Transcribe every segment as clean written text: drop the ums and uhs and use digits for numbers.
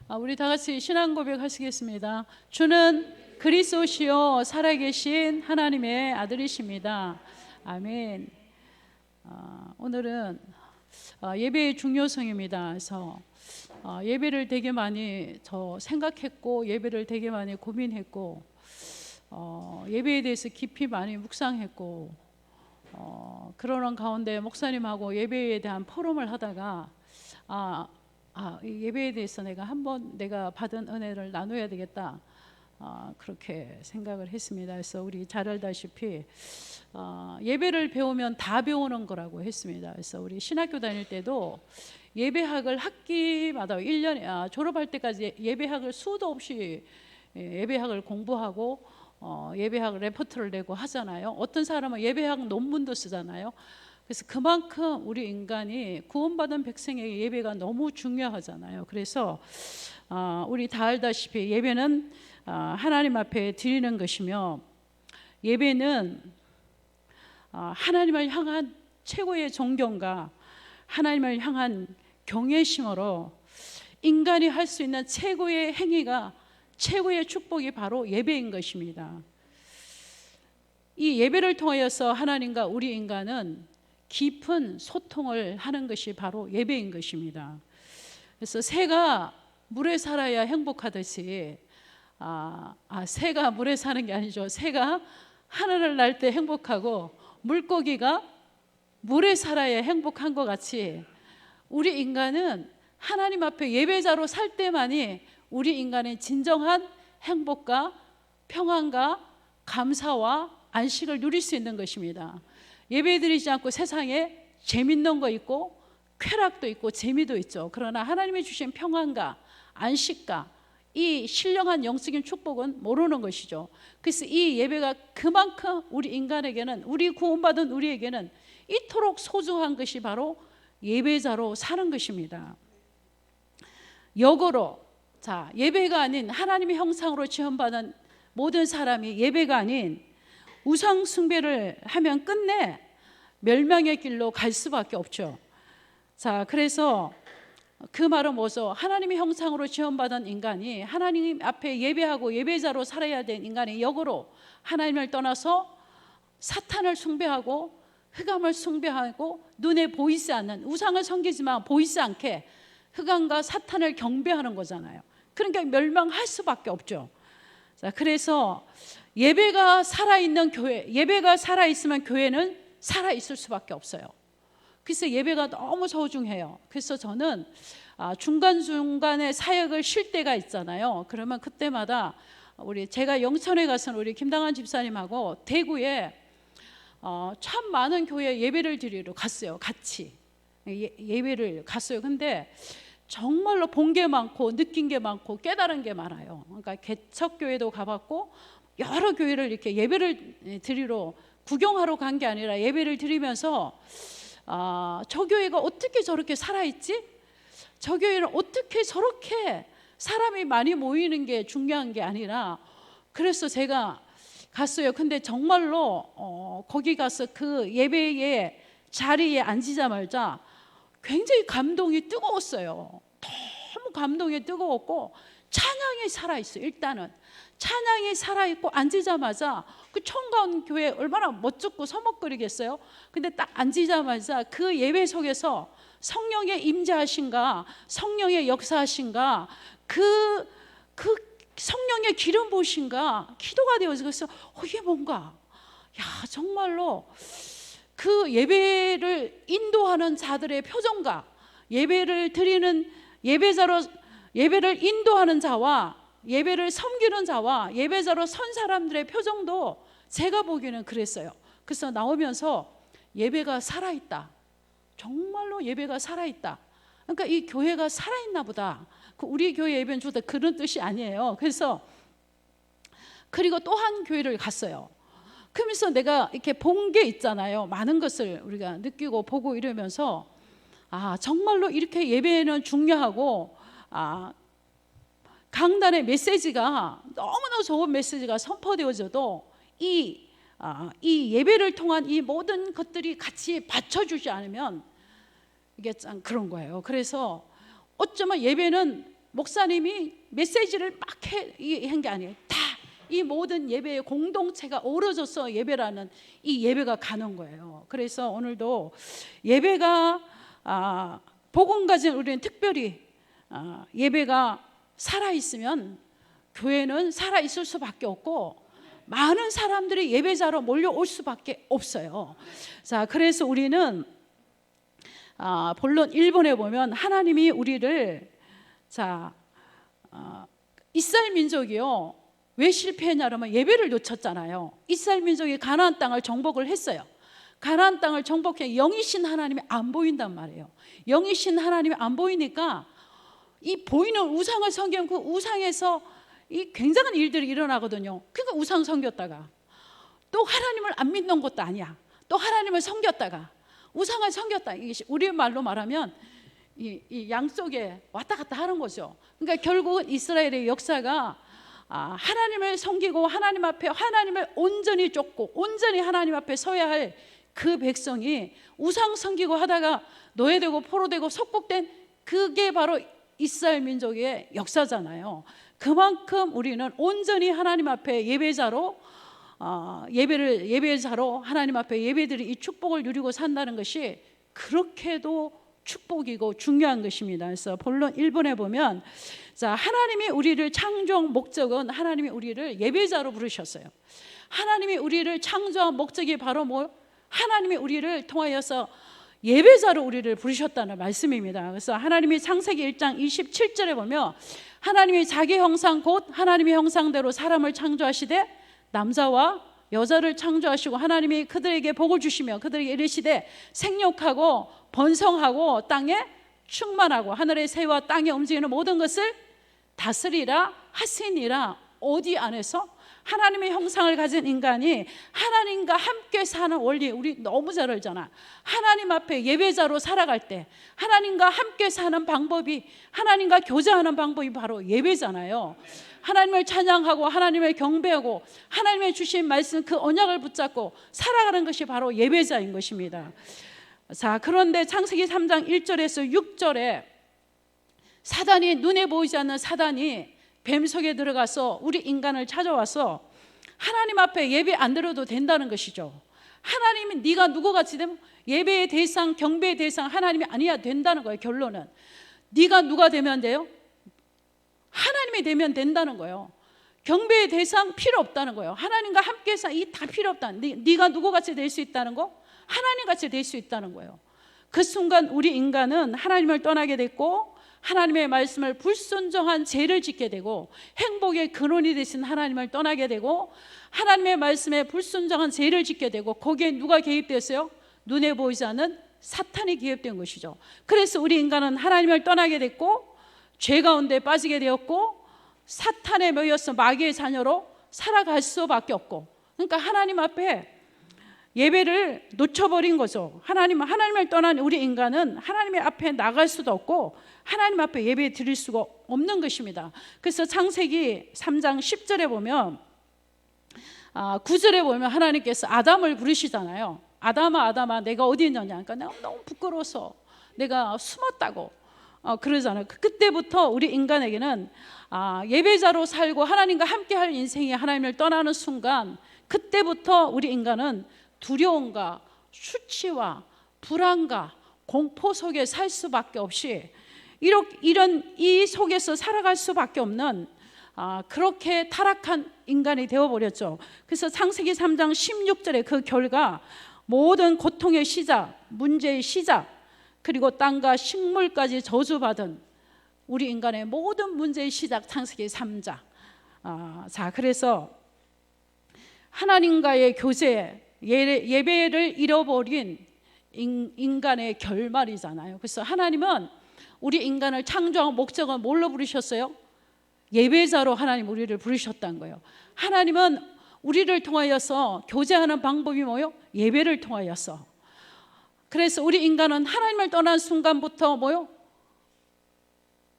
우리 다 같이 신앙 고백하시겠습니다. 주는 그리스도시요 살아계신 하나님의 아들이십니다. 아멘. 오늘은 예배의 중요성입니다. 그래서 예배를 되게 많이 생각했고, 예배를 되게 많이 고민했고, 예배에 대해서 깊이 많이 묵상했고, 그러는 가운데 목사님하고 예배에 대한 포럼을 하다가 이 예배에 대해서 내가 받은 은혜를 나눠야 되겠다, 그렇게 생각을 했습니다. 그래서 우리 잘 알다시피 예배를 배우면 다 배우는 거라고 했습니다. 그래서 우리 신학교 다닐 때도 예배학을 학기마다 1년에 졸업할 때까지 예배학을 수도 없이 예배학을 공부하고 예배학 레포트를 내고 하잖아요. 어떤 사람은 예배학 논문도 쓰잖아요. 그래서 그만큼 우리 인간이 구원받은 백성에게 예배가 너무 중요하잖아요. 그래서 우리 다 알다시피 예배는 하나님 앞에 드리는 것이며, 예배는 하나님을 향한 최고의 존경과 하나님을 향한 경외심으로 인간이 할 수 있는 최고의 행위가, 최고의 축복이 바로 예배인 것입니다. 이 예배를 통하여서 하나님과 우리 인간은 깊은 소통을 하는 것이 바로 예배인 것입니다. 그래서 새가 물에 살아야 행복하듯이, 새가 물에 사는 게 아니죠. 새가 하늘을 날 때 행복하고 물고기가 물에 살아야 행복한 것 같이, 우리 인간은 하나님 앞에 예배자로 살 때만이 우리 인간의 진정한 행복과 평안과 감사와 안식을 누릴 수 있는 것입니다. 예배드리지 않고 세상에 재밌는 거 있고 쾌락도 있고 재미도 있죠. 그러나 하나님이 주신 평안과 안식과 이 신령한 영적인 축복은 모르는 것이죠. 그래서 이 예배가 그만큼 우리 인간에게는, 우리 구원받은 우리에게는 이토록 소중한 것이 바로 예배자로 사는 것입니다. 역으로 예배가 아닌 하나님의 형상으로 지음받은 모든 사람이 예배가 아닌 우상 숭배를 하면 끝내 멸망의 길로 갈 수밖에 없죠. 그래서 그 말은 뭐죠? 하나님의 형상으로 지음받은 인간이 하나님 앞에 예배하고 예배자로 살아야 되는 인간이 역으로 하나님을 떠나서 사탄을 숭배하고 흑암을 숭배하고 눈에 보이지 않는 우상을 섬기지만 보이지 않게 흑암과 사탄을 경배하는 거잖아요. 그러니까 멸망할 수밖에 없죠. 그래서 예배가 살아있는 교회, 예배가 살아있으면 교회는 살아있을 수밖에 없어요. 그래서 예배가 너무 소중해요. 그래서 저는 중간중간에 사역을 쉴 때가 있잖아요. 그러면 그때마다 제가 영천에 가서는 우리 김당한 집사님하고 대구에 참 많은 교회에 예배를 드리러 갔어요. 같이 예배를 갔어요. 근데 정말로 본 게 많고 느낀 게 많고 깨달은 게 많아요. 그러니까 개척교회도 가봤고 여러 교회를 이렇게 예배를 드리러 구경하러 간 게 아니라 예배를 드리면서 저 교회가 어떻게 저렇게 살아있지? 저 교회는 어떻게 저렇게 사람이 많이 모이는 게 중요한 게 아니라, 그래서 제가 갔어요. 근데 정말로 거기 가서 그 예배의 자리에 앉히자마자 굉장히 감동이 뜨거웠어요. 너무 감동이 뜨거웠고 찬양이 살아있어요. 일단은 찬양이 살아있고 앉히자마자 그 청가운 교회 얼마나 멋졌고 서먹거리겠어요. 근데 딱 앉히자마자 그 예배 속에서 성령의 임재하신가, 성령의 역사하신가, 그 성령의 기름 부으신가 기도가 되어서, 그래서 이게 뭔가, 정말로 그 예배를 인도하는 자들의 표정과 예배를 드리는 예배자로 예배를 인도하는 자와 예배를 섬기는 자와 예배자로 선 사람들의 표정도 제가 보기에는 그랬어요. 그래서 나오면서 예배가 살아있다, 정말로 예배가 살아있다, 그러니까 이 교회가 살아있나 보다. 우리 교회 예배는 주다 그런 뜻이 아니에요. 그리고 또 한 교회를 갔어요. 그러면서 내가 이렇게 본 게 있잖아요. 많은 것을 우리가 느끼고 보고 이러면서 정말로 이렇게 예배는 중요하고, 강단의 메시지가 너무나 좋은 메시지가 선포되어져도 이 예배를 통한 이 모든 것들이 같이 받쳐주지 않으면 이게 참 그런 거예요. 그래서 어쩌면 예배는 목사님이 메시지를 막 한 게 아니에요. 다 이 모든 예배의 공동체가 어우러져서 예배라는 이 예배가 가는 거예요. 그래서 오늘도 예배가 복음 가진 우리는 특별히 예배가 살아있으면 교회는 살아있을 수밖에 없고 많은 사람들이 예배자로 몰려올 수밖에 없어요. 자, 그래서 우리는 본론 1번에 보면 하나님이 우리를 이스라엘 민족이요 왜 실패했냐면 예배를 놓쳤잖아요. 이스라엘 민족이 가나안 땅을 정복을 했어요. 가나안 땅을 정복해 영이신 하나님이 안 보인단 말이에요. 영이신 하나님이 안 보이니까 이 보이는 우상을 섬기면 그 우상에서 이 굉장한 일들이 일어나거든요. 그러니까 우상 섬겼다가 또 하나님을 안 믿는 것도 아니야. 또 하나님을 섬겼다가 우상을 섬겼다. 이게 우리 말로 말하면 이 양쪽에 왔다 갔다 하는 거죠. 그러니까 결국은 이스라엘의 역사가 하나님을 섬기고 하나님 앞에 하나님을 온전히 쫓고 온전히 하나님 앞에 서야 할 그 백성이 우상 섬기고 하다가 노예되고 포로되고 속국된 그게 바로 이스라엘 민족의 역사잖아요. 그만큼 우리는 온전히 하나님 앞에 예배자로 예배자로 하나님 앞에 예배드리 이 축복을 누리고 산다는 것이 그렇게도 축복이고 중요한 것입니다. 그래서 본론 1번에 보면 하나님이 우리를 창조한 목적은 하나님이 우리를 예배자로 부르셨어요. 하나님이 우리를 창조한 목적이 바로 하나님이 우리를 통하여서 예배자로 우리를 부르셨다는 말씀입니다. 그래서 하나님이 창세기 1장 27절에 보면 하나님이 자기 형상 곧 하나님의 형상대로 사람을 창조하시되 남자와 여자를 창조하시고 하나님이 그들에게 복을 주시며 그들에게 이르시되 생육하고 번성하고 땅에 충만하고 하늘의 새와 땅에 움직이는 모든 것을 다스리라 하시니라. 어디 안에서? 하나님의 형상을 가진 인간이 하나님과 함께 사는 원리 우리 너무 잘 알잖아. 하나님 앞에 예배자로 살아갈 때 하나님과 함께 사는 방법이 하나님과 교제하는 방법이 바로 예배잖아요. 하나님을 찬양하고 하나님을 경배하고 하나님의 주신 말씀 그 언약을 붙잡고 살아가는 것이 바로 예배자인 것입니다. 자, 그런데 창세기 3장 1절에서 6절에 사단이 눈에 보이지 않는 사단이 뱀 속에 들어가서 우리 인간을 찾아와서 하나님 앞에 예배 안 드려도 된다는 것이죠. 하나님이 네가 누구같이 되면 예배의 대상 경배의 대상 하나님이 아니야 된다는 거예요. 결론은 네가 누가 되면 돼요? 하나님이 되면 된다는 거예요. 경배의 대상 필요 없다는 거예요. 하나님과 함께 사 이 다 필요 없다. 네가 누구같이 될 수 있다는 거 하나님같이 될 수 있다는 거예요. 그 순간 우리 인간은 하나님을 떠나게 됐고 하나님의 말씀을 불순종한 죄를 짓게 되고 행복의 근원이 되신 하나님을 떠나게 되고 하나님의 말씀에 불순종한 죄를 짓게 되고 거기에 누가 개입됐어요? 눈에 보이지 않는 사탄이 개입된 것이죠. 그래서 우리 인간은 하나님을 떠나게 됐고 죄 가운데 빠지게 되었고 사탄에 매여서 마귀의 자녀로 살아갈 수밖에 없고 그러니까 하나님 앞에 예배를 놓쳐버린 거죠. 하나님을 떠난 우리 인간은 하나님의 앞에 나갈 수도 없고 하나님 앞에 예배 드릴 수가 없는 것입니다. 그래서 창세기 3장 10절에 보면 9절에 보면 하나님께서 아담을 부르시잖아요. 아담아 내가 어디 있느냐. 그러니까 내가 너무 부끄러워서 내가 숨었다고 그러잖아요. 그때부터 우리 인간에게는 예배자로 살고 하나님과 함께할 인생이 하나님을 떠나는 순간 그때부터 우리 인간은 두려움과 수치와 불안과 공포 속에 살 수밖에 없이 이런 이 속에서 살아갈 수밖에 없는 그렇게 타락한 인간이 되어버렸죠. 그래서 창세기 3장 16절에 그 결과 모든 고통의 시작, 문제의 시작 그리고 땅과 식물까지 저주받은 우리 인간의 모든 문제의 시작 창세기 3장. 자, 그래서 하나님과의 교제 예배를 잃어버린 인간의 결말이잖아요. 그래서 하나님은 우리 인간을 창조한 목적은 뭘로 부르셨어요? 예배자로 하나님 우리를 부르셨다는 거예요. 하나님은 우리를 통하여서 교제하는 방법이 뭐예요? 예배를 통하여서. 그래서 우리 인간은 하나님을 떠난 순간부터 뭐예요?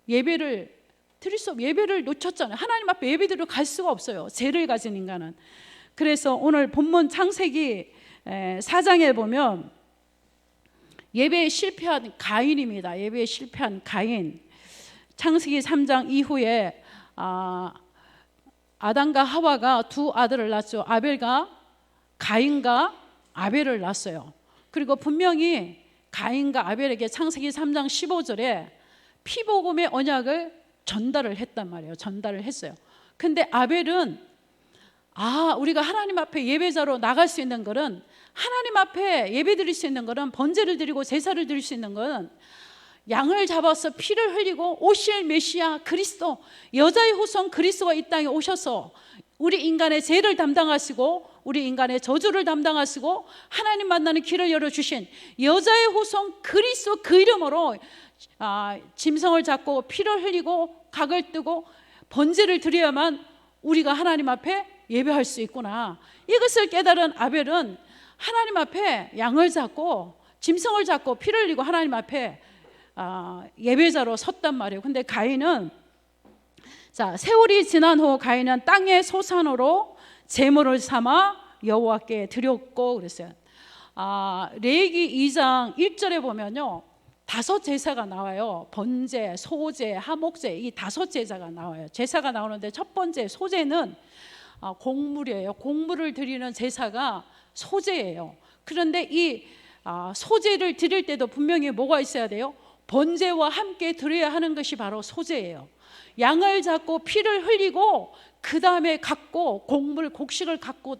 예배를 드릴 수 없어요. 예배를 놓쳤잖아요. 하나님 앞에 예배드리러 갈 수가 없어요. 죄를 가진 인간은. 그래서 오늘 본문 창세기 4장에 보면 예배에 실패한 가인입니다. 예배에 실패한 가인. 창세기 3장 이후에 아담과 하와가 두 아들을 낳죠. 아벨과 가인과 아벨을 낳았어요. 그리고 분명히 가인과 아벨에게 창세기 3장 15절에 피복음의 언약을 전달을 했단 말이에요. 전달을 했어요. 근데 아벨은 우리가 하나님 앞에 예배자로 나갈 수 있는 것은, 하나님 앞에 예배 드릴 수 있는 것은, 번제를 드리고 제사를 드릴 수 있는 것은 양을 잡아서 피를 흘리고 오실 메시아 그리스도, 여자의 후손 그리스도가 이 땅에 오셔서 우리 인간의 죄를 담당하시고 우리 인간의 저주를 담당하시고 하나님 만나는 길을 열어주신 여자의 후손 그리스도, 그 이름으로 짐승을 잡고 피를 흘리고 각을 뜨고 번제를 드려야만 우리가 하나님 앞에 예배할 수 있구나. 이것을 깨달은 아벨은 하나님 앞에 양을 잡고 짐승을 잡고 피를 흘리고 하나님 앞에 예배자로 섰단 말이에요. 근데 가인은, 세월이 지난 후 가인은 땅의 소산으로 제물을 삼아 여호와께 드렸고 그랬어요. 레위기 2장 1절에 보면요, 5 제사가 나와요. 번제, 소제, 하목제, 이 5 제사가 나와요. 제사가 나오는데 첫 번째 소제는 곡물이에요. 곡물을 드리는 제사가 소제예요. 그런데 이 소제를 드릴 때도 분명히 뭐가 있어야 돼요? 번제와 함께 드려야 하는 것이 바로 소제예요. 양을 잡고 피를 흘리고 그 다음에 갖고 곡식을 갖고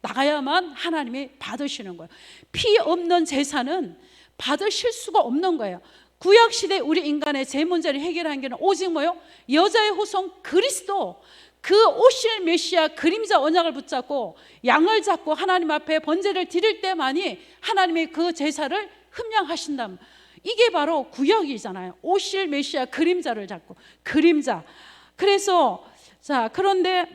나가야만 하나님이 받으시는 거예요. 피 없는 제사는 받으실 수가 없는 거예요. 구약시대 우리 인간의 죄 문제를 해결한 게는 오직 뭐요? 여자의 후손 그리스도, 그 오실 메시아 그림자 언약을 붙잡고 양을 잡고 하나님 앞에 번제를 드릴 때만이 하나님이 그 제사를 흠량하신다. 이게 바로 구약이잖아요. 오실 메시아 그림자를 잡고, 그림자. 그래서 그런데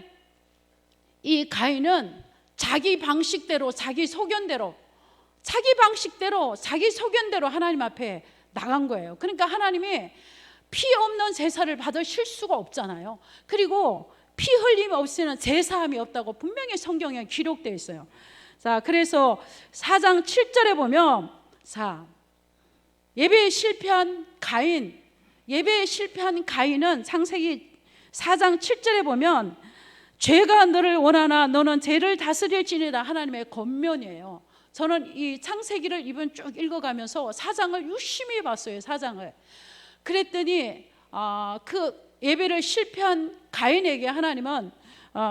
이 가인은 자기 방식대로, 자기 소견대로 하나님 앞에 나간 거예요. 그러니까 하나님이 피 없는 제사를 받으실 수가 없잖아요. 그리고 피 흘림 없이는 제사함이 없다고 분명히 성경에 기록되어 있어요. 그래서 4장 7절에 보면 예배에 실패한 가인은 창세기 4장 7절에 보면 죄가 너를 원하나 너는 죄를 다스릴지니라, 하나님의 권면이에요. 저는 이 창세기를 이번 쭉 읽어가면서 4장을 유심히 봤어요. 4장을. 그랬더니 그 예배를 실패한 가인에게 하나님은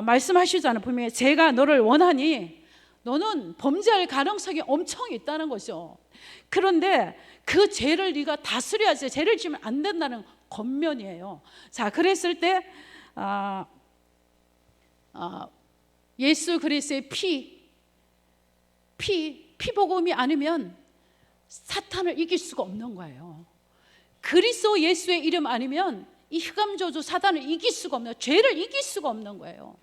말씀하시잖아요. 분명히 죄가 너를 원하니 너는 범죄할 가능성이 엄청 있다는 거죠. 그런데 그 죄를 네가 다스려야지, 죄를 지면 안 된다는 권면이에요. 그랬을 때 예수 그리스도의 피복음이 아니면 사탄을 이길 수가 없는 거예요. 그리스도 예수의 이름 아니면 이 흑암저주 사단을 이길 수가 없는, 죄를 이길 수가 없는 거예요.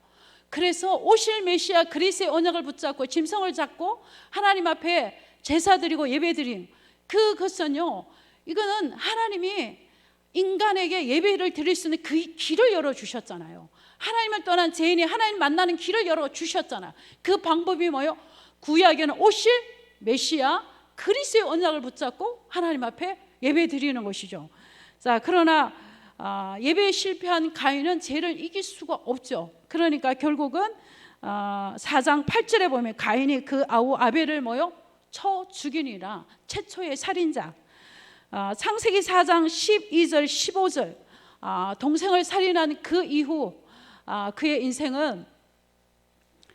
그래서 오실 메시아 그리스도의 언약을 붙잡고 짐승을 잡고 하나님 앞에 제사 드리고 예배 드림, 그것은요, 이거는 하나님이 인간에게 예배를 드릴 수 있는 그 길을 열어주셨잖아요. 하나님을 떠난 죄인이 하나님 만나는 길을 열어주셨잖아요. 그 방법이 뭐예요? 구약에는 오실 메시아 그리스도의 언약을 붙잡고 하나님 앞에 예배 드리는 것이죠. 그러나 예배에 실패한 가인은 죄를 이길 수가 없죠. 그러니까 결국은 4장 8절에 보면 가인이 그 아우 아벨을 쳐 죽이니라, 최초의 살인자. 창세기 4장 12절 15절 동생을 살인한 그 이후 그의 인생은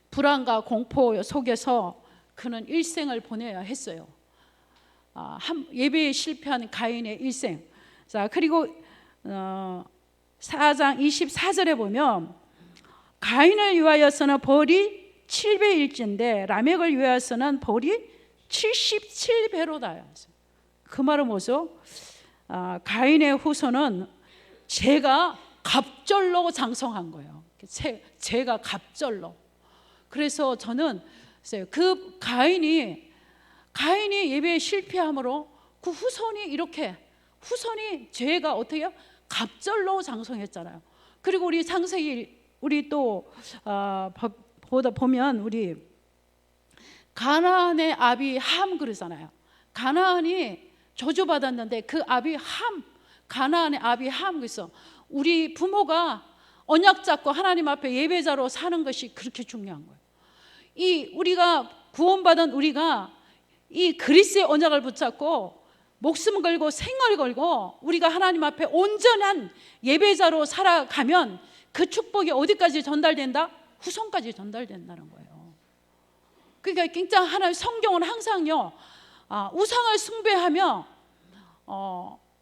불안과 공포 속에서 그는 일생을 보내야 했어요. 예배에 실패한 가인의 일생. 그리고 4장 24절에 보면 가인을 위하여서는 벌이 7배일진데 라멕을 위하여서는 벌이 77배로다. 그 말은 뭐죠? 가인의 후손은 죄가 갑절로 장성한 거예요. 죄가 갑절로. 그래서 저는 그 가인이 예배에 실패함으로 그 후손이 죄가 어떻게 해요? 갑절로 장성했잖아요. 그리고 우리 창세기 우리 또 보다 보면 우리 가나안의 아비 함 그러잖아요. 가나안이 저주받았는데 그 아비 함, 가나안의 아비함. 그래서 우리 부모가 언약 잡고 하나님 앞에 예배자로 사는 것이 그렇게 중요한 거예요. 이 우리가 구원받은 우리가 이 그리스의 언약을 붙잡고 목숨 걸고 생을 걸고 우리가 하나님 앞에 온전한 예배자로 살아가면 그 축복이 어디까지 전달된다? 후손까지 전달된다는 거예요. 그러니까 진짜 하나님 성경은 항상요, 우상을 숭배하며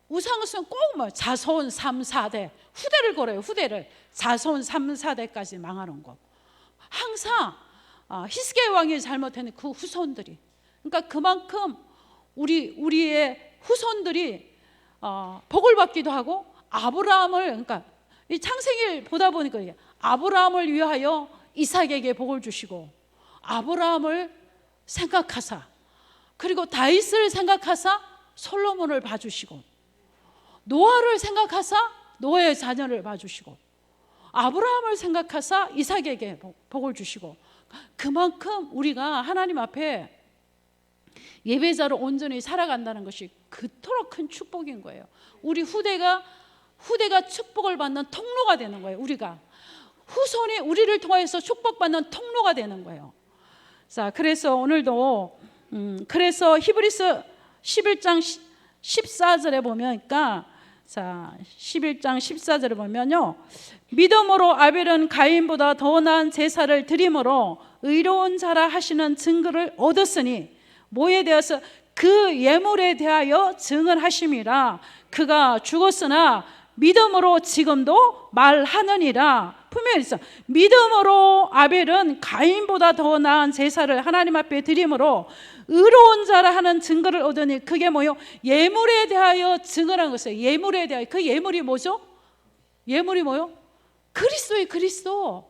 우상을 숭배 꼭 자손 3, 4대 후대를 걸어요. 후대를 자손 3, 4대까지 망하는 거. 항상 히스기야 왕이 잘못했는 그 후손들이. 그러니까 그만큼 우리의 후손들이 복을 받기도 하고 아브라함을, 그러니까 이 창세기를 보다 보니까 아브라함을 위하여 이삭에게 복을 주시고 아브라함을 생각하사, 그리고 다윗을 생각하사 솔로몬을 봐주시고 노아를 생각하사 노아의 자녀를 봐주시고 아브라함을 생각하사 이삭에게 복을 주시고, 그만큼 우리가 하나님 앞에 예배자로 온전히 살아간다는 것이 그토록 큰 축복인 거예요. 우리 후대가 축복을 받는 통로가 되는 거예요. 우리가 후손이 우리를 통해서 축복받는 통로가 되는 거예요. 자, 그래서 오늘도 그래서 히브리서 11장 14절에 보면까, 자 11장 14절에 보면요, 믿음으로 아벨은 가인보다 더 나은 제사를 드림으로 의로운 자라 하시는 증거를 얻었으니 뭐에 대해서? 그 예물에 대하여 증언하심이라. 그가 죽었으나 믿음으로 지금도 말하느니라. 분명히 있어. 믿음으로 아벨은 가인보다 더 나은 제사를 하나님 앞에 드림으로 의로운 자라 하는 증거를 얻으니, 그게 뭐요? 예물에 대하여 증언한 것이에요. 예물에 대하여. 그 예물이 뭐죠? 예물이 뭐요? 그리스도의 그리스도.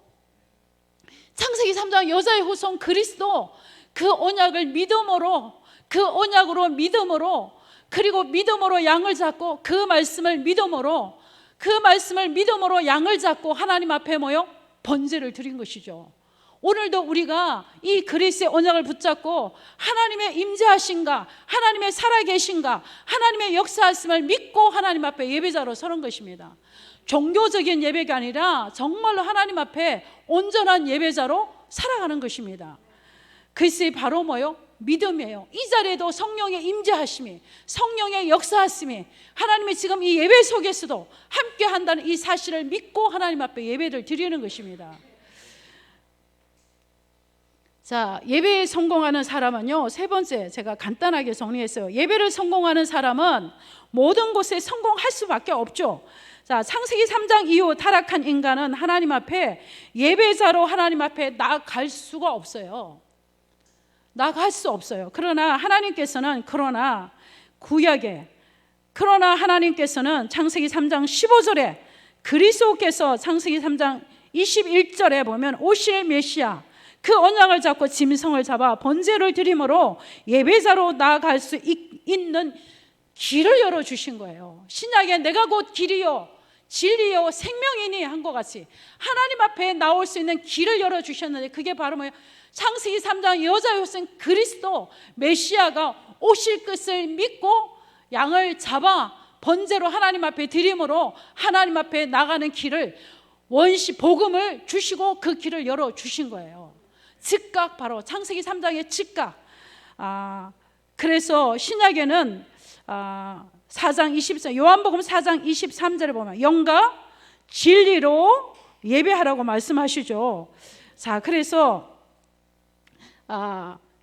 창세기 3장 여자의 후손 그리스도. 그 언약을 믿음으로, 그 언약으로 믿음으로, 그리고 믿음으로 양을 잡고 그 말씀을 믿음으로, 그 말씀을 믿음으로 양을 잡고 하나님 앞에 뭐요? 번제를 드린 것이죠. 오늘도 우리가 이 그리스의 언약을 붙잡고 하나님의 임재하신가, 하나님의 살아계신가, 하나님의 역사하심을 믿고 하나님 앞에 예배자로 서는 것입니다. 종교적인 예배가 아니라 정말로 하나님 앞에 온전한 예배자로 살아가는 것입니다. 그것이 바로 뭐요? 믿음이에요. 이 자리에도 성령의 임재하심이, 성령의 역사하심이, 하나님이 지금 이 예배 속에서도 함께 한다는 이 사실을 믿고 하나님 앞에 예배를 드리는 것입니다. 자, 예배에 성공하는 사람은요, 세 번째 제가 간단하게 정리했어요. 예배를 성공하는 사람은 모든 곳에 성공할 수밖에 없죠. 자, 창세기 3장 이후 타락한 인간은 하나님 앞에 예배자로 하나님 앞에 나아갈 수가 없어요. 나갈 수 없어요. 그러나 하나님께서는 하나님께서는 창세기 3장 15절에 그리스도께서 창세기 3장 21절에 보면 오실 메시아, 그 언약을 잡고 짐승을 잡아 번제를 드림으로 예배자로 나아갈 수 있는 길을 열어주신 거예요. 신약에 내가 곧 길이요 진리요 생명이니 한 것 같이 하나님 앞에 나올 수 있는 길을 열어주셨는데, 그게 바로 뭐예요? 창세기 3장 여자의 후손 그리스도 메시아가 오실 것을 믿고 양을 잡아 번제로 하나님 앞에 드림으로 하나님 앞에 나가는 길을, 원시 복음을 주시고 그 길을 열어주신 거예요. 즉각, 바로 창세기 3장의 즉각. 그래서 신약에는 4장 23, 요한복음 4장 23절에 보면 영과 진리로 예배하라고 말씀하시죠. 자, 그래서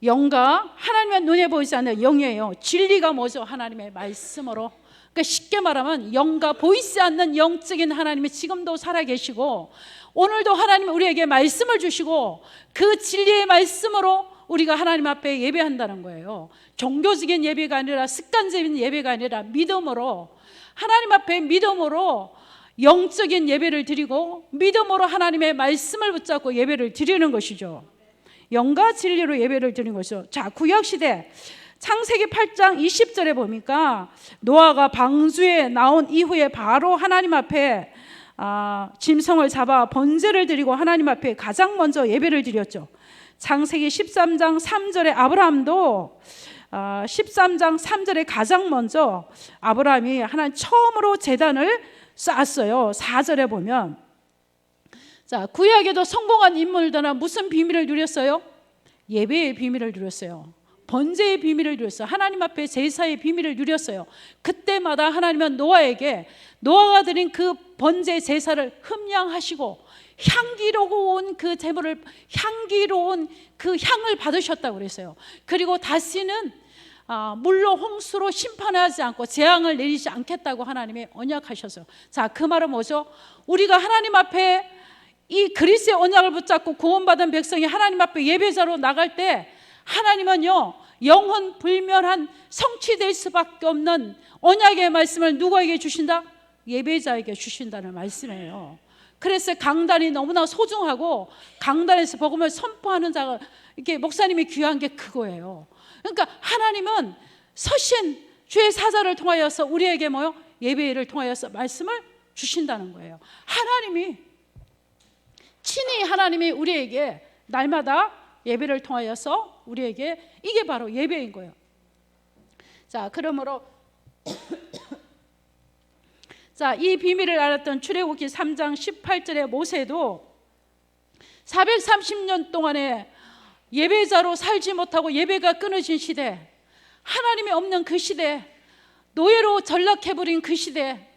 영과, 하나님의 눈에 보이지 않는 영이에요. 진리가 뭐죠? 하나님의 말씀으로. 그러니까 쉽게 말하면 영과 보이지 않는 영적인 하나님이 지금도 살아계시고 오늘도 하나님이 우리에게 말씀을 주시고 그 진리의 말씀으로 우리가 하나님 앞에 예배한다는 거예요. 종교적인 예배가 아니라, 습관적인 예배가 아니라 믿음으로, 하나님 앞에 믿음으로 영적인 예배를 드리고 믿음으로 하나님의 말씀을 붙잡고 예배를 드리는 것이죠. 영과 진리로 예배를 드리는 것이죠. 자, 구약시대 창세기 8장 20절에 보니까 노아가 방주에 나온 이후에 바로 하나님 앞에 짐승을 잡아 번제를 드리고 하나님 앞에 가장 먼저 예배를 드렸죠. 창세기 13장 3절에 아브라함도 13장 3절에 가장 먼저 아브라함이 하나님 처음으로 제단을 쌓았어요. 4절에 보면, 자, 구약에도 성공한 인물들은 무슨 비밀을 누렸어요? 예배의 비밀을 누렸어요. 번제의 비밀을 누렸어요. 하나님 앞에 제사의 비밀을 누렸어요. 그때마다 하나님은 노아에게 노아가 드린 그 번제 제사를 흠양하시고 향기로운 그 제물을, 향기로운 그 향을 받으셨다고 그랬어요. 그리고 다시는 물로 홍수로 심판하지 않고 재앙을 내리지 않겠다고 하나님이 언약하셨어요. 자, 그 말은 뭐죠? 우리가 하나님 앞에 이 그리스의 언약을 붙잡고 구원받은 백성이 하나님 앞에 예배자로 나갈 때 하나님은요, 영혼 불멸한 성취될 수밖에 없는 언약의 말씀을 누구에게 주신다? 예배자에게 주신다는 말씀이에요. 그래서 강단이 너무나 소중하고 강단에서 복음을 선포하는 자가 이렇게 목사님이 귀한 게 그거예요. 그러니까 하나님은 서신 주의 사자를 통하여서 우리에게 뭐요? 예배를 통하여서 말씀을 주신다는 거예요. 하나님이 친히 하나님이 우리에게 날마다 예배를 통하여서 우리에게, 이게 바로 예배인 거예요. 자, 그러므로 자, 이 비밀을 알았던 출애굽기 3장 18절의 모세도 430년 동안에 예배자로 살지 못하고 예배가 끊어진 시대, 하나님이 없는 그 시대, 노예로 전락해버린 그 시대,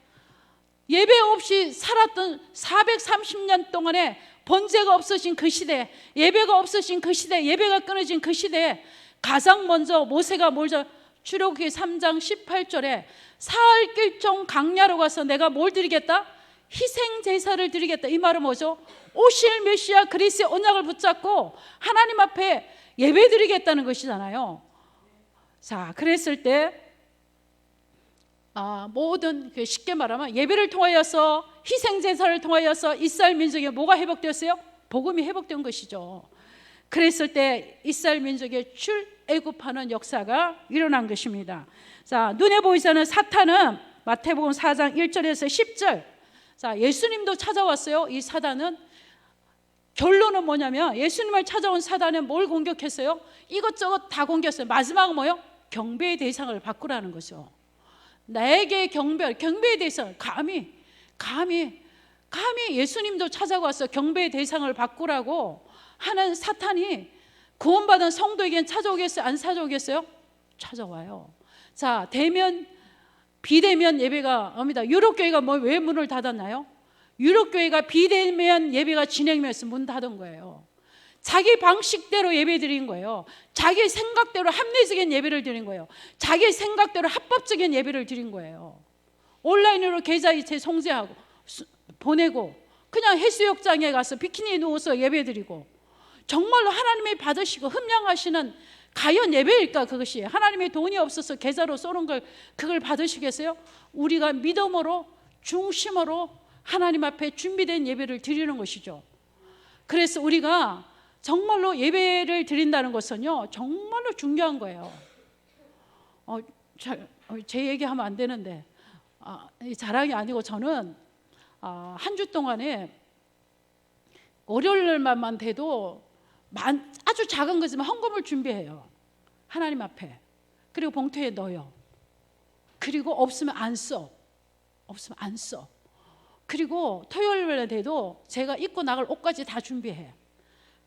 예배 없이 살았던 430년 동안에 번제가 없어진 그 시대, 예배가 없어진 그 시대, 예배가 끊어진 그 시대에 가장 먼저 모세가 먼저 출애굽기 3장 18절에 사흘 길종 강야로 가서 내가 뭘 드리겠다? 희생 제사를 드리겠다. 이 말은 뭐죠? 오실 메시아 그리스의 언약을 붙잡고 하나님 앞에 예배 드리겠다는 것이잖아요. 자, 그랬을 때 모든, 쉽게 말하면 예배를 통하여서, 희생 제사를 통하여서 이스라엘 민족에 뭐가 회복되었어요? 복음이 회복된 것이죠. 그랬을 때 이스라엘 민족의 출애굽하는 역사가 일어난 것입니다. 자, 눈에 보이지 않는 사탄은 마태복음 4장 1절에서 10절. 자, 예수님도 찾아왔어요. 이 사단은, 결론은 뭐냐면 예수님을 찾아온 사단은 뭘 공격했어요? 이것저것 다 공격했어요. 마지막은 뭐요? 경배의 대상을 바꾸라는 거죠. 나에게 경배의 대상을 감히 예수님도 찾아와서 경배의 대상을 바꾸라고 하는 사탄이 구원받은 성도에게는 찾아오겠어요? 안 찾아오겠어요? 찾아와요. 자, 비대면 예배가 옵니다. 유럽교회가 왜 문을 닫았나요? 유럽교회가 비대면 예배가 진행되면서 문 닫은 거예요. 자기 방식대로 예배 드린 거예요. 자기 생각대로 합리적인 예배를 드린 거예요. 자기 생각대로 합법적인 예배를 드린 거예요. 온라인으로 계좌 이체 송재하고 보내고 그냥 해수욕장에 가서 비키니에 누워서 예배 드리고, 정말로 하나님이 받으시고 흠양하시는 과연 예배일까? 그것이 하나님의 돈이 없어서 계좌로 쏘는 걸 그걸 받으시겠어요? 우리가 믿음으로 중심으로 하나님 앞에 준비된 예배를 드리는 것이죠. 그래서 우리가 정말로 예배를 드린다는 것은요, 정말로 중요한 거예요. 제 얘기하면 안 되는데, 자랑이 아니고 저는 한 주 동안에 월요일만 돼도 아주 작은 거지만 헌금을 준비해요. 하나님 앞에. 그리고 봉투에 넣어요. 그리고 없으면 안 써. 그리고 토요일에 돼도 제가 입고 나갈 옷까지 다 준비해.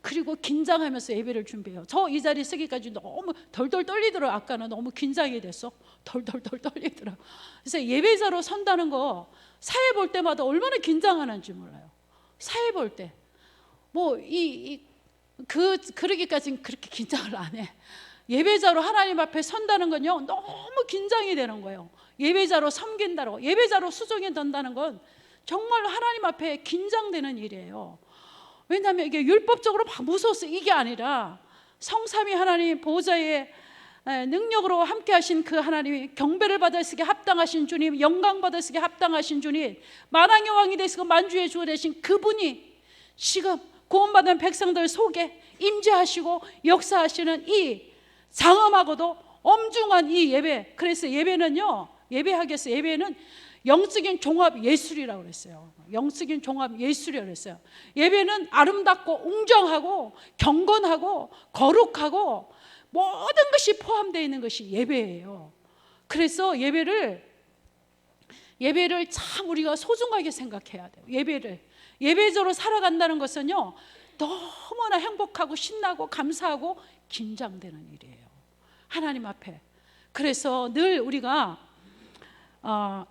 그리고 긴장하면서 예배를 준비해요. 저 이 자리 쓰기까지 너무 덜덜 떨리더라고요. 아까는 너무 긴장이 됐어. 덜덜 떨리더라고요. 그래서 예배자로 선다는 거 사회 볼 때마다 얼마나 긴장하는지 몰라요. 사회 볼 때 그러기까지는 그렇게 긴장을 안 해. 예배자로 하나님 앞에 선다는 건요, 너무 긴장이 되는 거예요. 예배자로 섬긴다고, 예배자로 수종이 된다는 건 정말로 하나님 앞에 긴장되는 일이에요. 왜냐하면 이게 율법적으로 막 무서워서 이게 아니라 성삼위 하나님 보호자의 능력으로 함께 하신 그 하나님이, 경배를 받으시기에 합당하신 주님, 영광 받으시기에 합당하신 주님, 만왕의 왕이 되시고 만주의 주가 되신 그분이 지금 구원받은 백성들 속에 임재하시고 역사하시는 이 장엄하고도 엄중한 이 예배. 그래서 예배는요, 예배는 영적인 종합 예술이라고 그랬어요. 영적인 종합 예술이라고 그랬어요. 예배는 아름답고 웅장하고 경건하고 거룩하고 모든 것이 포함되어 있는 것이 예배예요. 그래서 예배를 참 우리가 소중하게 생각해야 돼요. 예배적으로 살아간다는 것은요, 너무나 행복하고 신나고 감사하고 긴장되는 일이에요, 하나님 앞에. 그래서 늘 우리가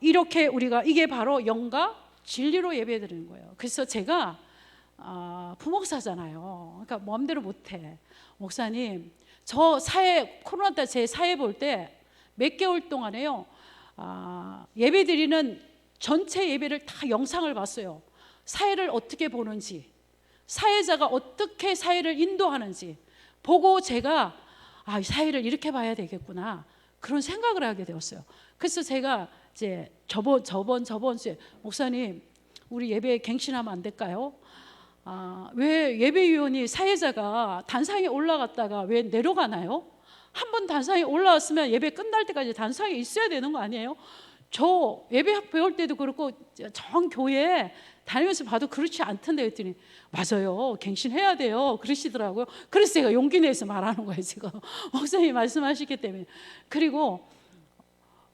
이렇게 우리가 이게 바로 영과 진리로 예배드리는 거예요. 그래서 제가 부목사잖아요. 그러니까 마음대로 못해. 목사님, 저 코로나 때 제 사회 볼 때 몇 개월 동안에요, 예배드리는 전체 예배를 다 영상을 봤어요. 사회를 어떻게 보는지, 사회자가 어떻게 사회를 인도하는지 보고 제가 사회를 이렇게 봐야 되겠구나, 그런 생각을 하게 되었어요. 그래서 제가 이제 저번 주에 목사님, 우리 예배 갱신하면 안 될까요? 왜 예배위원이 사회자가 단상에 올라갔다가 왜 내려가나요? 한 번 단상에 올라왔으면 예배 끝날 때까지 단상에 있어야 되는 거 아니에요? 저 예배 배울 때도 그렇고 전 교회 다니면서 봐도 그렇지 않던데 했더니 맞아요, 갱신해야 돼요 그러시더라고요. 그래서 제가 용기 내서 말하는 거예요, 지금. 목사님이 말씀하시기 때문에. 그리고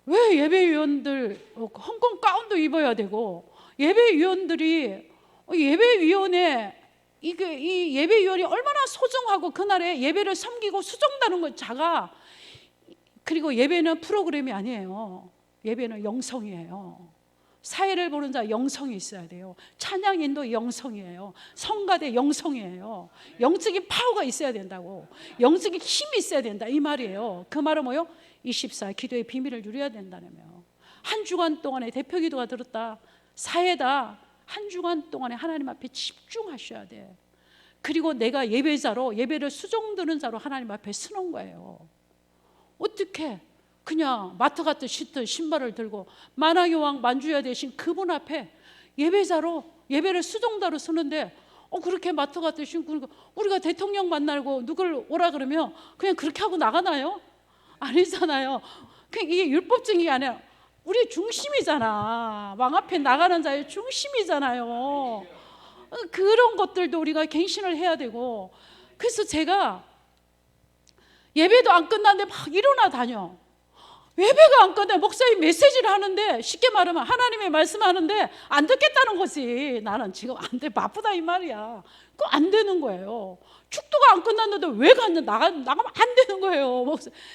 왜 예배위원들 헌금 가운도 입어야 되고, 예배위원들이 예배위원회 이 예배위원이 얼마나 소중하고 그날에 예배를 섬기고 수종다는 것 자가. 그리고 예배는 프로그램이 아니에요. 예배는 영성이에요. 사회를 보는 자 영성이 있어야 돼요. 찬양인도 영성이에요. 성가대 영성이에요. 영적인 파워가 있어야 된다고, 영적인 힘이 있어야 된다, 이 말이에요. 그 말은 뭐요? 24 기도의 비밀을 누려야 된다며. 한 주간 동안에 대표 기도가 들었다, 사회다. 한 주간 동안에 하나님 앞에 집중하셔야 돼. 그리고 내가 예배자로, 예배를 수종드는 자로 하나님 앞에 서는 거예요. 어떻게 그냥 마트 갔듯 씻듯 신발을 들고 만왕의 왕 만주야 되신 그분 앞에 예배자로, 예배를 수종자로 서는데 그렇게 마트 갔듯 신고, 우리가 대통령 만나고 누굴 오라 그러면 그냥 그렇게 하고 나가나요? 아니잖아요. 이게 율법적인 게 아니라 우리 중심이잖아. 왕 앞에 나가는 자의 중심이잖아요. 그런 것들도 우리가 갱신을 해야 되고. 그래서 제가 예배도 안 끝났는데 막 일어나 다녀. 예배가 안 끝나. 목사님 메시지를 하는데, 쉽게 말하면 하나님의 말씀하는데 안 듣겠다는 거지. 나는 지금 안 돼, 바쁘다 이 말이야. 그거 안 되는 거예요. 축도가 안 끝났는데 왜 나가면 안 되는 거예요.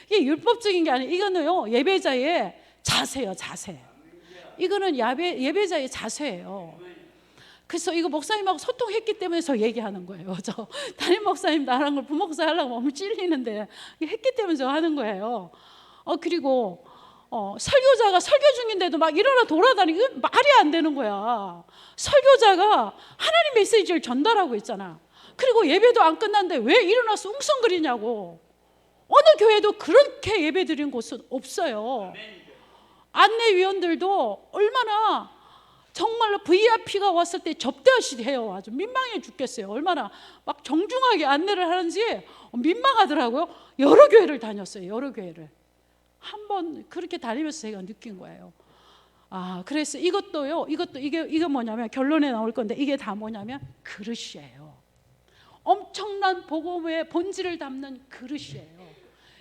이게 율법적인 게 아니에요. 이거는요, 예배자의 자세요, 자세. 이거는 예배자의 자세예요. 그래서 이거 목사님하고 소통했기 때문에 저 얘기하는 거예요. 저 담임 목사님 나랑 부목사 하려고 너무 찔리는데 했기 때문에 저 하는 거예요. 그리고 설교자가 설교 중인데도 막 일어나 돌아다니고, 말이 안 되는 거야. 설교자가 하나님 메시지를 전달하고 있잖아. 그리고 예배도 안 끝났는데 왜 일어나서 웅성거리냐고. 어느 교회도 그렇게 예배 드린 곳은 없어요. 안내위원들도 얼마나 정말로 VIP가 왔을 때 접대하시게 해요. 아주 민망해 죽겠어요. 얼마나 막 정중하게 안내를 하는지 민망하더라고요. 여러 교회를 다녔어요. 여러 교회를. 한번 그렇게 다니면서 제가 느낀 거예요. 그래서 이게 뭐냐면, 결론에 나올 건데, 이게 다 뭐냐면 그릇이에요. 엄청난 복음의 본질을 담는 그릇이에요.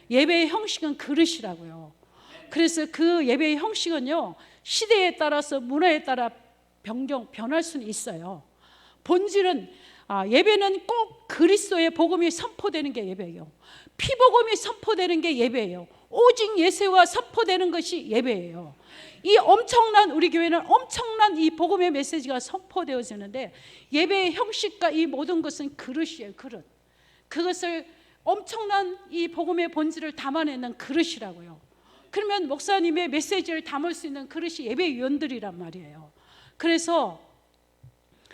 예배의 형식은 그릇이라고요. 그래서 그 예배의 형식은요, 시대에 따라서 문화에 따라 변할 수는 있어요. 본질은 예배는 꼭 그리스도의 복음이 선포되는 게 예배예요. 피복음이 선포되는 게 예배예요. 오직 예수가 선포되는 것이 예배예요. 우리 교회는 엄청난 이 복음의 메시지가 선포되어지는데, 예배의 형식과 이 모든 것은 그릇이에요. 그릇. 그것을 엄청난 이 복음의 본질을 담아내는 그릇이라고요. 그러면 목사님의 메시지를 담을 수 있는 그릇이 예배위원들이란 말이에요. 그래서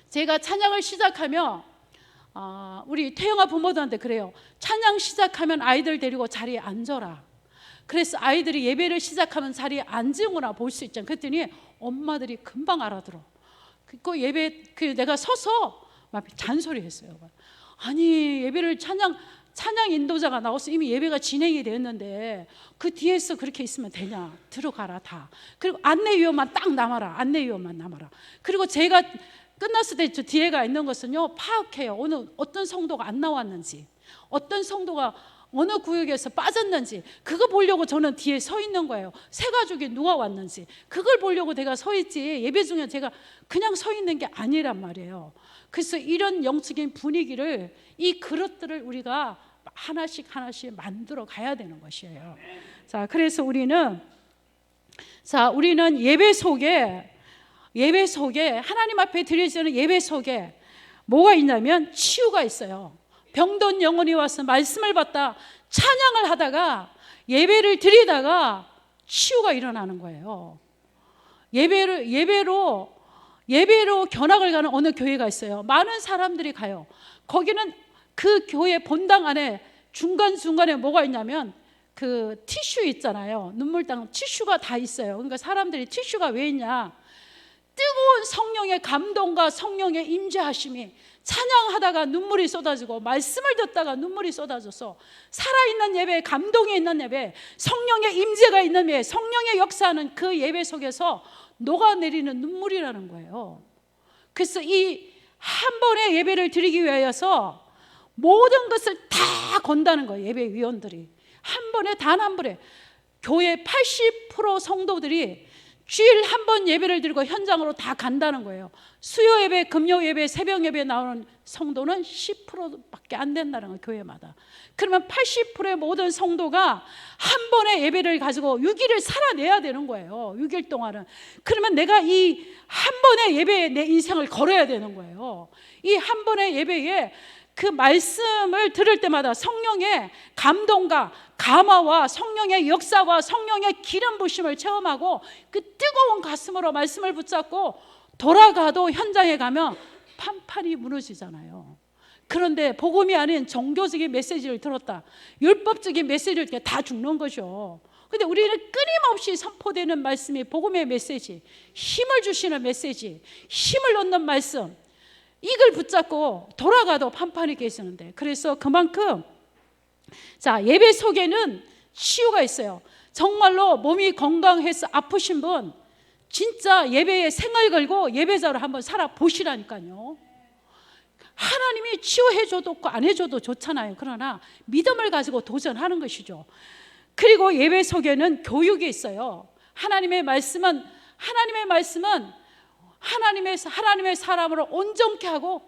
제가 찬양을 시작하면 우리 태영아 부모들한테 그래요. 찬양 시작하면 아이들 데리고 자리에 앉아라. 그래서 아이들이 예배를 시작하면 자리에 앉으거나 볼 수 있잖아요. 그랬더니 엄마들이 금방 알아들어. 내가 서서 막 잔소리했어요. 아니, 예배를 찬양 인도자가 나와서 이미 예배가 진행이 되었는데 그 뒤에서 그렇게 있으면 되냐? 들어가라 다. 그리고 안내위원만 딱 남아라. 안내위원만 남아라. 그리고 제가 끝났을 때 저 뒤에가 있는 것은요, 파악해요. 오늘 어떤 성도가 안 나왔는지, 어떤 성도가 어느 구역에서 빠졌는지 그거 보려고 저는 뒤에 서 있는 거예요. 새 가족이 누가 왔는지 그걸 보려고 내가 서 있지, 예배 중에 제가 그냥 서 있는 게 아니란 말이에요. 그래서 이런 영적인 분위기를, 이 그릇들을 우리가 하나씩 하나씩 만들어 가야 되는 것이에요. 자, 그래서 우리는 예배 속에 하나님 앞에 드려지는 예배 속에 뭐가 있냐면 치유가 있어요. 병든 영혼이 와서 말씀을 받다 찬양을 하다가 예배를 드리다가 치유가 일어나는 거예요. 예배로 견학을 가는 어느 교회가 있어요. 많은 사람들이 가요. 거기는 그 교회 본당 안에 중간중간에 뭐가 있냐면 그 티슈 있잖아요. 눈물당 티슈가 다 있어요. 그러니까 사람들이 티슈가 왜 있냐, 뜨거운 성령의 감동과 성령의 임재하심이, 찬양하다가 눈물이 쏟아지고 말씀을 듣다가 눈물이 쏟아져서 살아있는 예배, 감동이 있는 예배, 성령의 임재가 있는 예배, 성령의 역사하는 그 예배 속에서 녹아내리는 눈물이라는 거예요. 그래서 이 한 번의 예배를 드리기 위하여서 모든 것을 다 건다는 거예요. 예배위원들이 한 번에, 단 한 번에. 교회 80% 성도들이 주일 한 번 예배를 드리고 현장으로 다 간다는 거예요. 수요 예배, 금요 예배, 새벽 예배 나오는 성도는 10%밖에 안 된다는 거예요, 교회마다. 그러면 80%의 모든 성도가 한 번의 예배를 가지고 6일을 살아내야 되는 거예요. 6일 동안은. 그러면 내가 이 한 번의 예배에 내 인생을 걸어야 되는 거예요. 이 한 번의 예배에 그 말씀을 들을 때마다 성령의 감동과 감화와 성령의 역사와 성령의 기름 부심을 체험하고 그 뜨거운 가슴으로 말씀을 붙잡고 돌아가도 현장에 가면 판판이 무너지잖아요. 그런데 복음이 아닌 종교적인 메시지를 들었다, 율법적인 메시지를 들었다, 다 죽는 거죠. 근데 우리는 끊임없이 선포되는 말씀이 복음의 메시지, 힘을 주시는 메시지, 힘을 얻는 말씀, 이걸 붙잡고 돌아가도 판판이 계시는데, 그래서 그만큼 예배 속에는 치유가 있어요. 정말로 몸이 건강해서 아프신 분 진짜 예배에 생을 걸고 예배자로 한번 살아보시라니까요. 하나님이 치유해줘도 없고 안 해줘도 좋잖아요. 그러나 믿음을 가지고 도전하는 것이죠. 그리고 예배 속에는 교육이 있어요. 하나님의 말씀은 하나님의 사람으로 온전케 하고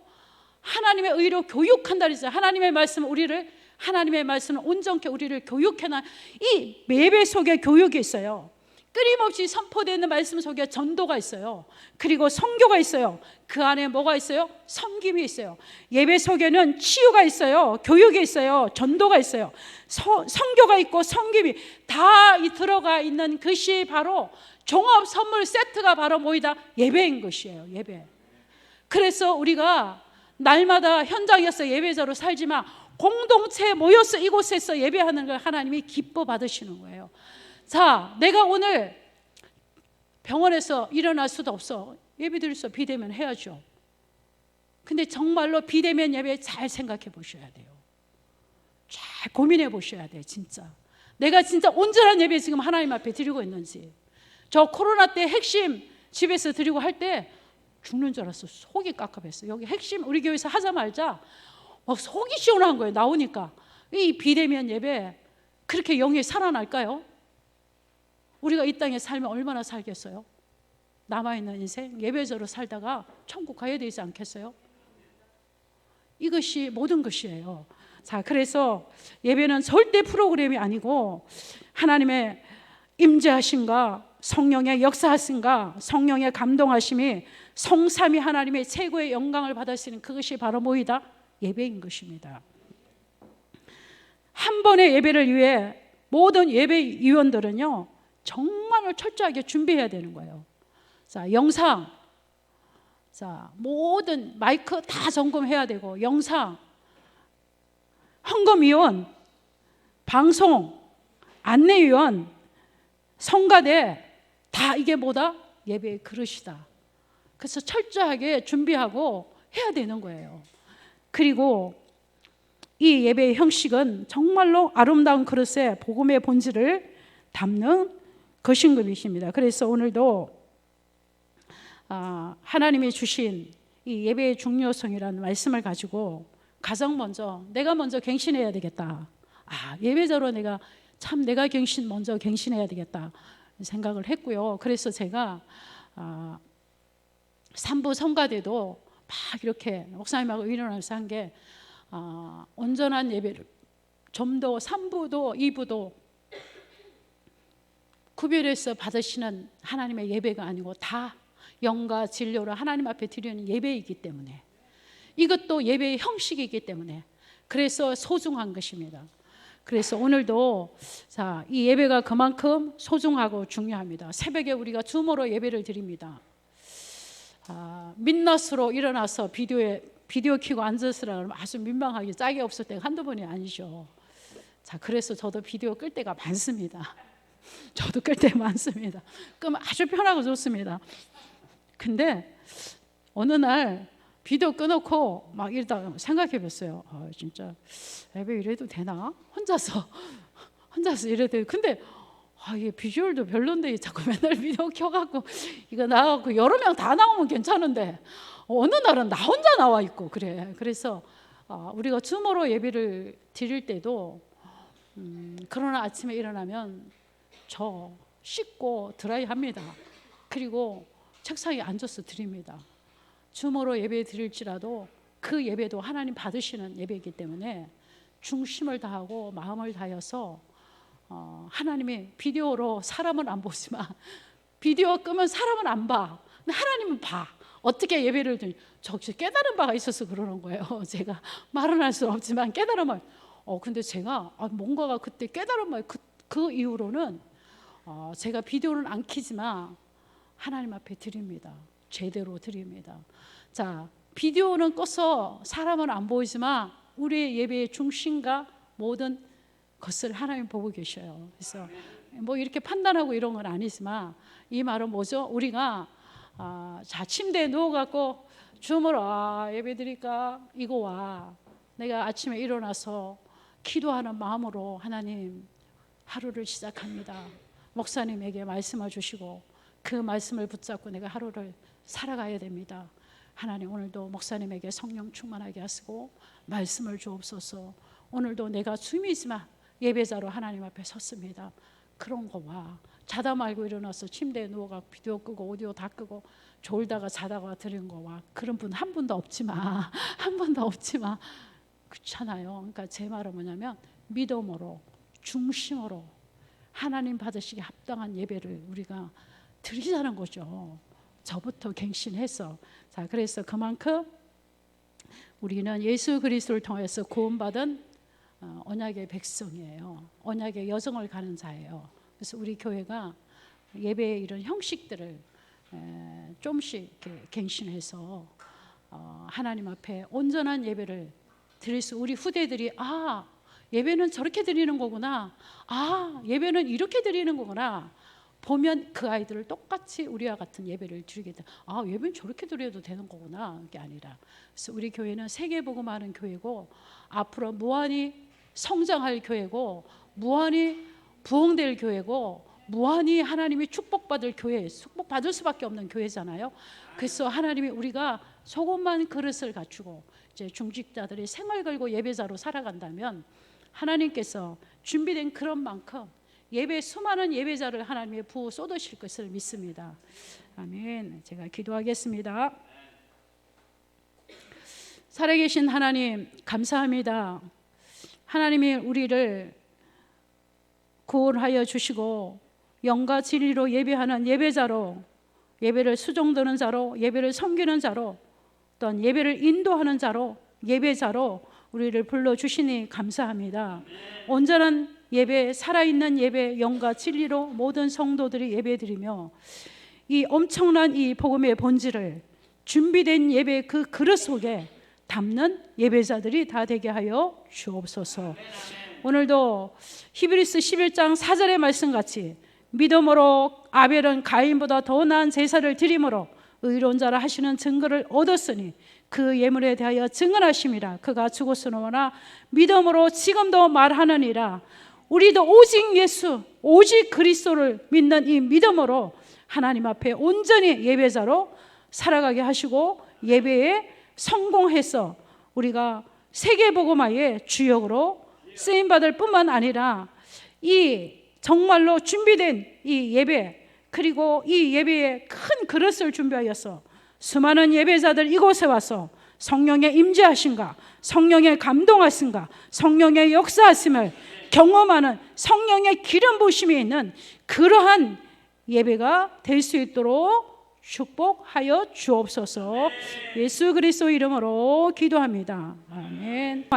하나님의 의로 교육한다 그러죠. 하나님의 말씀은 온전케 우리를 교육해놔. 이 예배 속에 교육이 있어요. 끊임없이 선포되는 말씀 속에 전도가 있어요. 그리고 선교가 있어요. 그 안에 뭐가 있어요? 섬김이 있어요. 예배 속에는 치유가 있어요. 교육이 있어요. 전도가 있어요. 선교가 있고 섬김이 다 들어가 있는 것이 바로 종합 선물 세트가 바로 뭐이다? 예배인 것이에요. 예배. 그래서 우리가 날마다 현장에서 예배자로 살지만 공동체에 모여서 이곳에서 예배하는 걸 하나님이 기뻐 받으시는 거예요. 자, 내가 오늘 병원에서 일어날 수도 없어. 예배 드릴 수 비대면 해야죠. 근데 정말로 비대면 예배 잘 생각해 보셔야 돼요. 잘 고민해 보셔야 돼요. 진짜 내가 진짜 온전한 예배 지금 하나님 앞에 드리고 있는지. 저 코로나 때 핵심 집에서 드리고 할 때 죽는 줄 알았어. 속이 깝깝했어. 여기 핵심 우리 교회에서 하자 말자 막 속이 시원한 거예요. 나오니까. 이 비대면 예배 그렇게 영이 살아날까요? 우리가 이 땅에 살면 얼마나 살겠어요? 남아있는 인생 예배자로 살다가 천국 가야 되지 않겠어요? 이것이 모든 것이에요. 자, 그래서 예배는 절대 프로그램이 아니고 하나님의 임재하심과 성령의 역사하심과 성령의 감동하심이 성삼위 하나님의 최고의 영광을 받으시는 그것이 바로 뭐이다? 예배인 것입니다. 한 번의 예배를 위해 모든 예배위원들은요 정말로 철저하게 준비해야 되는 거예요. 자, 영상, 모든 마이크 다 점검해야 되고, 영상, 헌금위원, 방송, 안내위원, 성가대 다 이게 뭐다? 예배의 그릇이다. 그래서 철저하게 준비하고 해야 되는 거예요. 그리고 이 예배의 형식은 정말로 아름다운 그릇에 복음의 본질을 담는 것인 것입니다. 그래서 오늘도 하나님이 주신 이 예배의 중요성이라는 말씀을 가지고 가장 먼저 내가 먼저 갱신해야 되겠다. 예배자로 내가 먼저 갱신해야 되겠다 생각을 했고요. 그래서 제가 산부 성가대도 막 이렇게 목사님하고 일어나서 한 게 온전한 예배를 좀 더 산부도 2부도 구별해서 받으시는 하나님의 예배가 아니고 다 영과 진료로 하나님 앞에 드리는 예배이기 때문에, 이것도 예배의 형식이기 때문에 그래서 소중한 것입니다. 그래서 오늘도 이 예배가 그만큼 소중하고 중요합니다. 새벽에 우리가 줌으로 예배를 드립니다. 민낯으로 일어나서 비디오 켜고 앉았으라 그러면 아주 민망하게 짝이 없을 때가 한두 번이 아니죠. 그래서 저도 비디오 끌 때가 많습니다. 저도 끌 때 많습니다. 끄면 아주 편하고 좋습니다. 근데 어느 날 비디오 꺼놓고 막 이러다가 생각해 봤어요. 진짜 예배 이래도 되나? 혼자서 이래도. 근데 이게 비주얼도 별론데 자꾸 맨날 비디오 켜갖고 이거 나가고 여러 명 다 나오면 괜찮은데 어느 날은 나 혼자 나와 있고 그래. 그래서 우리가 줌으로 예배를 드릴 때도 그러나 아침에 일어나면 저 씻고 드라이합니다. 그리고 책상에 앉아서 드립니다. 줌으로 예배 드릴지라도 그 예배도 하나님 받으시는 예배이기 때문에 중심을 다하고 마음을 다해서 하나님이 비디오로 사람은 안 보지만 비디오 끄면 사람은 안 봐. 근데 하나님은 봐. 어떻게 예배를 드리? 저 깨달은 바가 있어서 그러는 거예요. 제가 말은 할 수 없지만 깨달은 바. 근데 제가 뭔가가 그때 깨달은 바 그 이후로는 제가 비디오는 안 켜지만 하나님 앞에 드립니다. 제대로 드립니다. 비디오는 꺼서 사람은 안 보이지만 우리의 예배의 중심과 모든 것을 하나님 보고 계셔요. 그래서 뭐 이렇게 판단하고 이런 건 아니지만 이 말은 뭐죠? 우리가 침대에 누워갖고 줌으로 예배 드릴까? 이거 와. 내가 아침에 일어나서 기도하는 마음으로 하나님 하루를 시작합니다. 목사님에게 말씀을 주시고 그 말씀을 붙잡고 내가 하루를 살아가야 됩니다. 하나님 오늘도 목사님에게 성령 충만하게 하시고 말씀을 주옵소서. 오늘도 내가 줌이지만 예배자로 하나님 앞에 섰습니다. 그런 거 와. 자다 말고 일어나서 침대에 누워가 비디오 끄고 오디오 다 끄고 졸다가 자다가 드리는 거 와. 그런 분 한 분도 없지만 그렇잖아요. 그러니까 제 말은 뭐냐면 믿음으로 중심으로 하나님 받으시기 합당한 예배를 우리가 드리자는 거죠. 저부터 갱신해서. 그래서 그만큼 우리는 예수 그리스도를 통해서 구원받은 언약의 백성이에요. 언약의 여정을 가는 자예요. 그래서 우리 교회가 예배의 이런 형식들을 좀씩 이렇게 갱신해서 하나님 앞에 온전한 예배를 드릴 수, 우리 후대들이 예배는 저렇게 드리는 거구나, 예배는 이렇게 드리는 거구나 보면 그 아이들을 똑같이 우리와 같은 예배를 드리겠다. 예배는 저렇게 드려도 되는 거구나. 그게 아니라. 그래서 우리 교회는 세계복음하는 교회고 앞으로 무한히 성장할 교회고 무한히 부흥될 교회고 무한히 하나님이 축복받을 교회, 축복받을 수밖에 없는 교회잖아요. 그래서 하나님이 우리가 조금만 그릇을 갖추고 이제 중직자들이 생을 걸고 예배자로 살아간다면 하나님께서 준비된 그런 만큼 수많은 예배자를 하나님의 부어 쏟으실 것을 믿습니다. 아멘. 제가 기도하겠습니다. 살아계신 하나님 감사합니다. 하나님이 우리를 구원하여 주시고 영과 진리로 예배하는 예배자로, 예배를 수종드는 자로, 예배를 섬기는 자로, 또한 예배를 인도하는 자로, 예배자로 우리를 불러주시니 감사합니다. 온전한 예배, 살아있는 예배, 영과 진리로 모든 성도들이 예배드리며 이 엄청난 이 복음의 본질을 준비된 예배 그 그릇 속에 담는 예배자들이 다 되게 하여 주옵소서. 오늘도 히브리서 11장 4절의 말씀같이 믿음으로 아벨은 가인보다 더 나은 제사를 드림으로 의로운 자라 하시는 증거를 얻었으니 그 예물에 대하여 증언하심이라. 그가 죽었으나 믿음으로 지금도 말하느니라. 우리도 오직 예수, 오직 그리스도를 믿는 이 믿음으로 하나님 앞에 온전히 예배자로 살아가게 하시고 예배에 성공해서 우리가 세계복음화의 주역으로 쓰임 받을 뿐만 아니라 이 정말로 준비된 이 예배, 그리고 이 예배에 큰 그릇을 준비하여서 수많은 예배자들 이곳에 와서 성령의 임재하심과 성령의 감동하심과 성령의 역사하심을 경험하는 성령의 기름 부심이 있는 그러한 예배가 될 수 있도록 축복하여 주옵소서. 예수 그리스도 이름으로 기도합니다. 아멘.